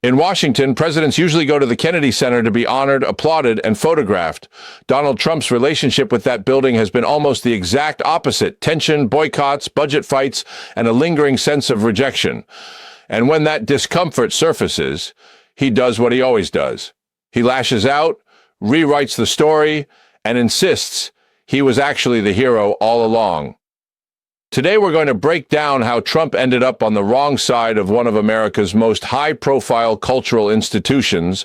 In Washington, presidents usually go to the Kennedy Center to be honored, applauded, and photographed. Donald Trump's relationship with that building has been almost the exact opposite: tension, boycotts, budget fights, and a lingering sense of rejection. And when that discomfort surfaces, he does what he always does. He lashes out, rewrites the story, and insists he was actually the hero all along. Today we're going to break down how Trump ended up on the wrong side of one of America's most high-profile cultural institutions,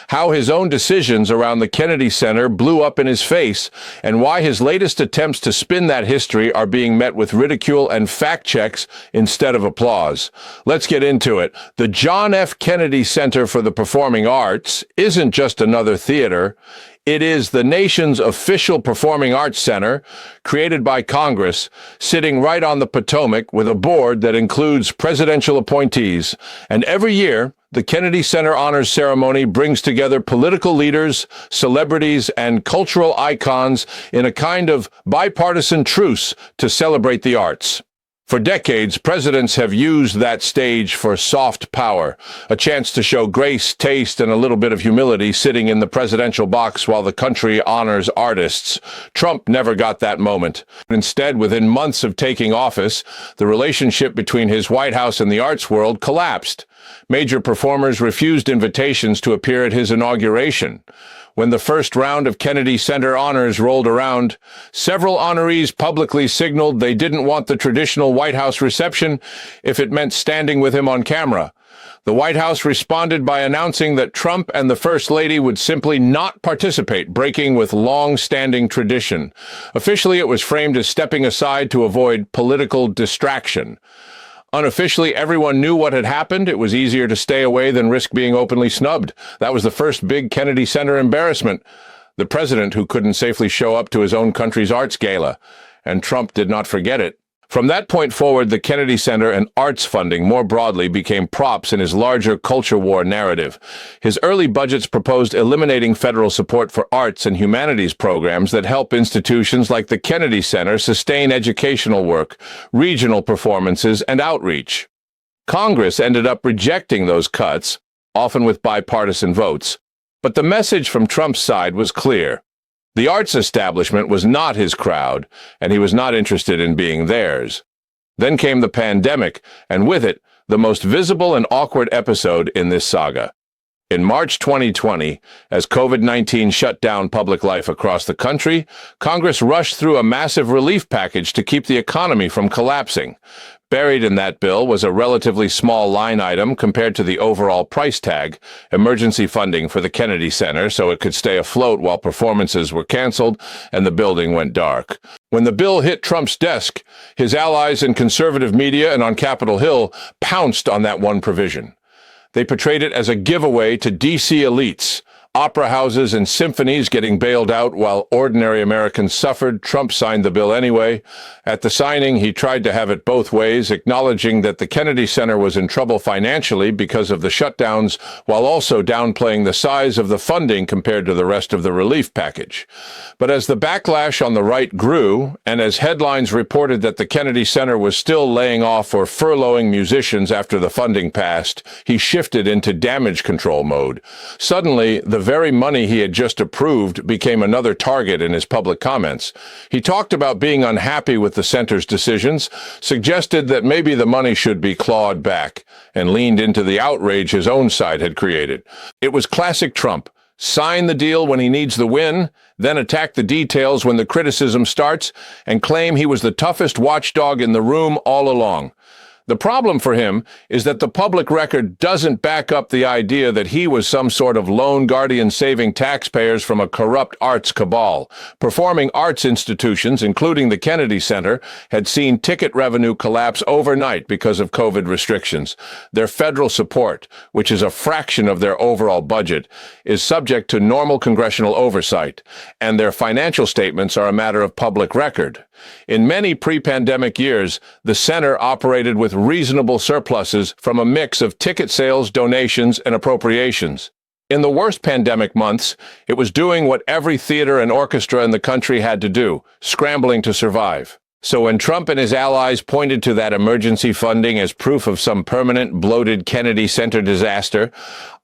how his own decisions around the Kennedy Center blew up in his face, and why his latest attempts to spin that history are being met with ridicule and fact checks instead of applause. Let's get into it. The John F. Kennedy Center for the Performing Arts isn't just another theater. It is the nation's official performing arts center, created by Congress, sitting right on the Potomac with a board that includes presidential appointees. And every year, the Kennedy Center Honors Ceremony brings together political leaders, celebrities, and cultural icons in a kind of bipartisan truce to celebrate the arts. For decades, presidents have used that stage for soft power, a chance to show grace, taste, and a little bit of humility sitting in the presidential box while the country honors artists. Trump never got that moment. Instead, within months of taking office, the relationship between his White House and the arts world collapsed. Major performers refused invitations to appear at his inauguration. When the first round of Kennedy Center honors rolled around, several honorees publicly signaled they didn't want the traditional White House reception if it meant standing with him on camera. The White House responded by announcing that Trump and the First Lady would simply not participate, breaking with long-standing tradition. Officially, it was framed as stepping aside to avoid political distraction. Unofficially, everyone knew what had happened. It was easier to stay away than risk being openly snubbed. That was the first big Kennedy Center embarrassment. The president who couldn't safely show up to his own country's arts gala. And Trump did not forget it. From that point forward, the Kennedy Center and arts funding more broadly became props in his larger culture war narrative. His early budgets proposed eliminating federal support for arts and humanities programs that help institutions like the Kennedy Center sustain educational work, regional performances, and outreach. Congress ended up rejecting those cuts, often with bipartisan votes. But the message from Trump's side was clear. The arts establishment was not his crowd, and he was not interested in being theirs. Then came the pandemic, and with it, the most visible and awkward episode in this saga. In March 2020, as COVID-19 shut down public life across the country, Congress rushed through a massive relief package to keep the economy from collapsing. Buried in that bill was a relatively small line item compared to the overall price tag: emergency funding for the Kennedy Center so it could stay afloat while performances were canceled and the building went dark. When the bill hit Trump's desk, his allies in conservative media and on Capitol Hill pounced on that one provision. They portrayed it as a giveaway to D.C. elites, opera houses and symphonies getting bailed out while ordinary Americans suffered. Trump signed the bill anyway. At the signing, he tried to have it both ways, acknowledging that the Kennedy Center was in trouble financially because of the shutdowns, while also downplaying the size of the funding compared to the rest of the relief package. But as the backlash on the right grew, and as headlines reported that the Kennedy Center was still laying off or furloughing musicians after the funding passed, he shifted into damage control mode. Suddenly, the very money he had just approved became another target in his public comments. He talked about being unhappy with the center's decisions, suggested that maybe the money should be clawed back, and leaned into the outrage his own side had created. It was classic Trump. Sign the deal when he needs the win, then attack the details when the criticism starts, and claim he was the toughest watchdog in the room all along. The problem for him is that the public record doesn't back up the idea that he was some sort of lone guardian saving taxpayers from a corrupt arts cabal. Performing arts institutions, including the Kennedy Center, had seen ticket revenue collapse overnight because of COVID restrictions. Their federal support, which is a fraction of their overall budget, is subject to normal congressional oversight, and their financial statements are a matter of public record. In many pre-pandemic years, the center operated with reasonable surpluses from a mix of ticket sales, donations, and appropriations. In the worst pandemic months, it was doing what every theater and orchestra in the country had to do, scrambling to survive. So when Trump and his allies pointed to that emergency funding as proof of some permanent, bloated Kennedy Center disaster,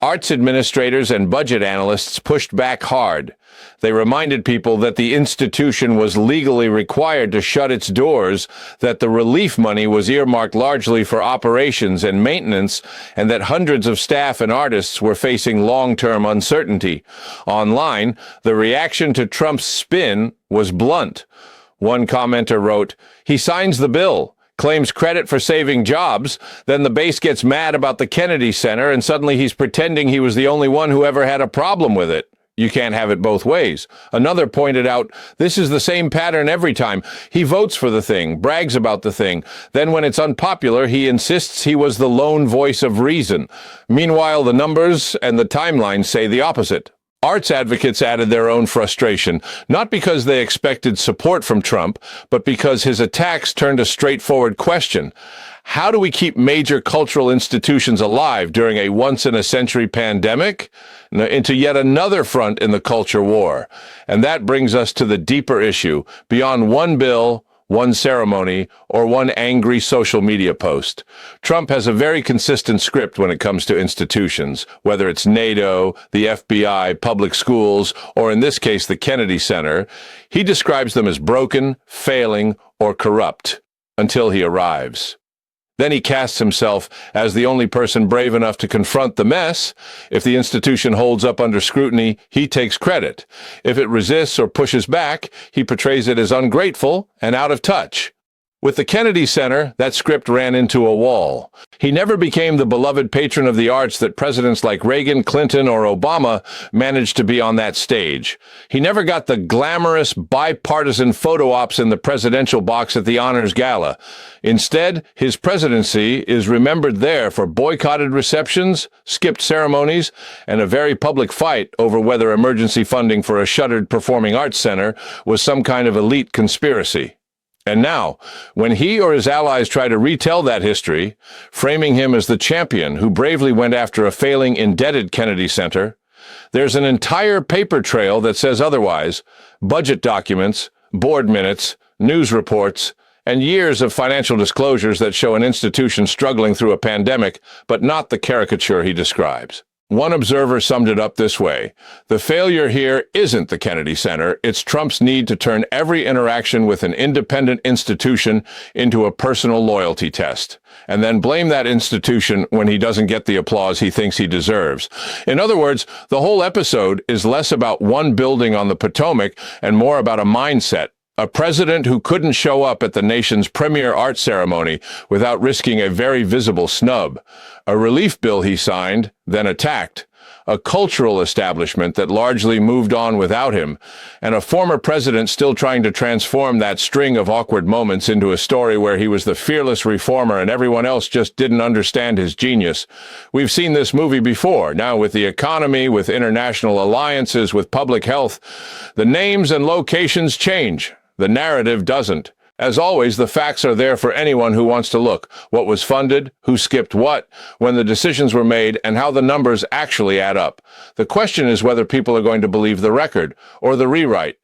arts administrators and budget analysts pushed back hard. They reminded people that the institution was legally required to shut its doors, that the relief money was earmarked largely for operations and maintenance, and that hundreds of staff and artists were facing long-term uncertainty. Online, the reaction to Trump's spin was blunt. One commenter wrote, "He signs the bill, claims credit for saving jobs, then the base gets mad about the Kennedy Center, and suddenly he's pretending he was the only one who ever had a problem with it. You can't have it both ways." Another pointed out, "This is the same pattern every time. He votes for the thing, brags about the thing. Then when it's unpopular, he insists he was the lone voice of reason. Meanwhile, the numbers and the timeline say the opposite." Arts advocates added their own frustration, not because they expected support from Trump, but because his attacks turned a straightforward question. How do we keep major cultural institutions alive during a once-in-a-century pandemic? Into yet another front in the culture war. And that brings us to the deeper issue, beyond one bill, one ceremony, or one angry social media post. Trump has a very consistent script when it comes to institutions, whether it's NATO, the FBI, public schools, or in this case, the Kennedy Center. He describes them as broken, failing, or corrupt until he arrives. Then he casts himself as the only person brave enough to confront the mess. If the institution holds up under scrutiny, he takes credit. If it resists or pushes back, he portrays it as ungrateful and out of touch. With the Kennedy Center, that script ran into a wall. He never became the beloved patron of the arts that presidents like Reagan, Clinton, or Obama managed to be on that stage. He never got the glamorous, bipartisan photo ops in the presidential box at the honors gala. Instead, his presidency is remembered there for boycotted receptions, skipped ceremonies, and a very public fight over whether emergency funding for a shuttered performing arts center was some kind of elite conspiracy. And now, when he or his allies try to retell that history, framing him as the champion who bravely went after a failing, indebted Kennedy Center, there's an entire paper trail that says otherwise: budget documents, board minutes, news reports, and years of financial disclosures that show an institution struggling through a pandemic, but not the caricature he describes. One observer summed it up this way: "The failure here isn't the Kennedy Center, it's Trump's need to turn every interaction with an independent institution into a personal loyalty test, and then blame that institution when he doesn't get the applause he thinks he deserves." In other words, the whole episode is less about one building on the Potomac and more about a mindset. A president who couldn't show up at the nation's premier art ceremony without risking a very visible snub. A relief bill he signed, then attacked. A cultural establishment that largely moved on without him. And a former president still trying to transform that string of awkward moments into a story where he was the fearless reformer and everyone else just didn't understand his genius. We've seen this movie before, now with the economy, with international alliances, with public health. The names and locations change. The narrative doesn't. As always, the facts are there for anyone who wants to look. What was funded, who skipped what, when the decisions were made, and how the numbers actually add up. The question is whether people are going to believe the record or the rewrite.